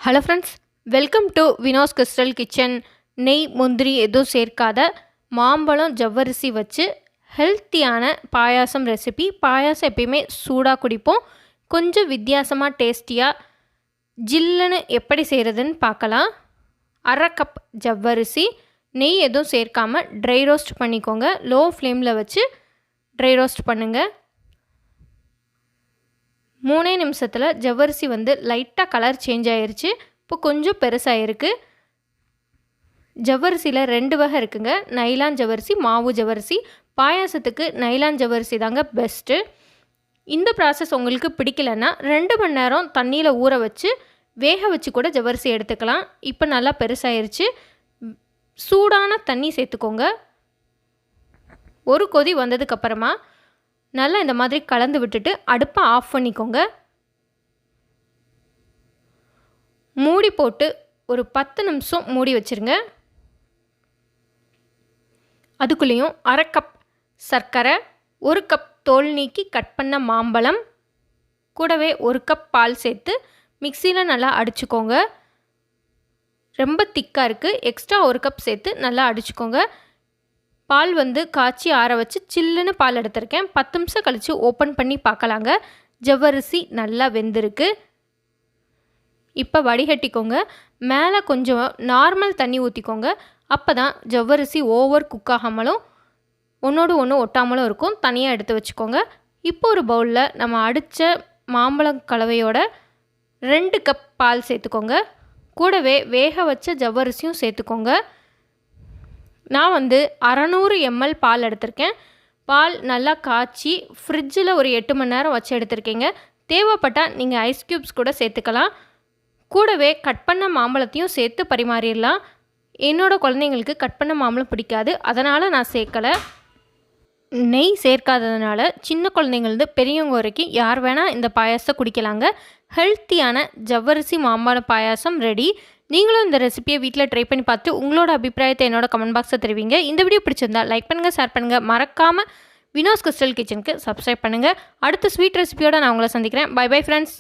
Hello friends, welcome to Vino's crystal kitchen. நெய் முந்திரி எதுவும் சேர்க்காத மாம்பழம் ஜவ்வரிசி வச்சு ஹெல்த்தியான பாயாசம் ரெசிபி. பாயாசம் எப்பயுமே சூடாக குடிப்போம். கொஞ்சம் வித்தியாசமாக டேஸ்டியாக ஜில்லுன்னு எப்படி செய்கிறதுன்னு பார்க்கலாம். அரை கப் ஜவ்வரிசி நெய் எதுவும் சேர்க்காமல் ட்ரை ரோஸ்ட் பண்ணிக்கோங்க. லோ ஃப்ளேமில் வச்சு ட்ரை ரோஸ்ட் பண்ணுங்கள். 3 நிமிஷத்தில் ஜவ்வரிசி லைட்டாக கலர் சேஞ்ச் ஆகிருச்சு. இப்போ கொஞ்சம் பெருசாகிருக்கு. ஜவ்வரிசியில் 2 வகை இருக்குங்க. நைலான் ஜவ்வரிசி, மாவு ஜவ்வரிசி. பாயாசத்துக்கு நைலான் ஜவ்வரிசி தாங்க பெஸ்ட்டு. இந்த ப்ராசஸ் உங்களுக்கு பிடிக்கலன்னா 2 மணி நேரம் தண்ணியில் ஊற வச்சு வேக வச்சு கூட ஜவ்வரிசி எடுத்துக்கலாம். இப்போ நல்லா பெருசாகிருச்சு. சூடான தண்ணி சேர்த்துக்கோங்க. ஒரு கொதி வந்ததுக்கப்புறமா நல்லா இந்த மாதிரி கலந்து விட்டுட்டு அடுப்பை ஆஃப் பண்ணிக்கோங்க. மூடி போட்டு ஒரு 10 நிமிஷம் மூடி வச்சுருங்க. அதுக்குள்ளேயும் அரை கப் சர்க்கரை, 1 கப் தோல் நீக்கி கட் பண்ண மாம்பழம், கூடவே 1 கப் பால் சேர்த்து மிக்சியில் நல்லா அடிச்சுக்கோங்க. ரொம்ப திக்காக இருக்குது. எக்ஸ்ட்ரா 1 கப் சேர்த்து நல்லா அடிச்சுக்கோங்க. பால் காய்ச்சி ஆற வச்சு சில்லுன்னு பால் எடுத்திருக்கேன். 10 நிமிஷம் கழித்து ஓப்பன் பண்ணி பார்க்கலாங்க. ஜவ்வரிசி நல்லா வெந்திருக்கு. இப்போ வடிகட்டிக்கோங்க. மேலே கொஞ்சம் நார்மல் தண்ணி ஊற்றிக்கோங்க. அப்போ தான் ஜவ்வரிசி ஓவர் குக் ஆகாமலும் ஒன்றோடு ஒன்று ஒட்டாமலும் இருக்கும். தனியாக எடுத்து வச்சுக்கோங்க. இப்போ ஒரு பவுலில் நம்ம அடித்த மாம்பழம் கலவையோட 2 கப் பால் சேர்த்துக்கோங்க. கூடவே வேக வச்ச ஜவ்வரிசியும் சேர்த்துக்கோங்க. நான் 600 ml பால் எடுத்திருக்கேன். பால் நல்லா காய்ச்சி ஃப்ரிட்ஜில் ஒரு 8 மணி நேரம் வச்சு எடுத்திருக்கீங்க. தேவைப்பட்டால் நீங்கள் ஐஸ் க்யூப்ஸ் கூட சேர்த்துக்கலாம். கூடவே கட் பண்ண மாம்பழத்தையும் சேர்த்து பரிமாறிடலாம். என்னோடய குழந்தைங்களுக்கு கட் பண்ண மாம்பழம் பிடிக்காது, அதனால் நான் சேர்க்கலை. நெய் சேர்க்காததுனால சின்ன குழந்தைங்கள்ந்து பெரியவங்க வரைக்கும் யார் வேணால் இந்த பாயாசத்தை குடிக்கலாங்க. ஹெல்த்தியான ஜவ்வரிசி மாம்பழ பாயாசம் ரெடி. நீங்களும் இந்த ரெசிபியை வீட்டில் ட்ரை பண்ணி பார்த்து உங்களோட அபிப்பிராயத்தை என்னோட கமெண்ட் பாக்ஸில் தெரிவிங்க. இந்த வீடியோ பிடிச்சிருந்தா லைக் பண்ணுங்கள், ஷேர் பண்ணுங்கள். மறக்காமல் வினோஸ் கிறிஸ்டல் கிச்சனுக்கு சப்ஸ்கிரைப் பண்ணுங்கள். அடுத்த ஸ்வீட் ரெசிபியோடு நான் உங்களை சந்திக்கிறேன். Bye bye friends.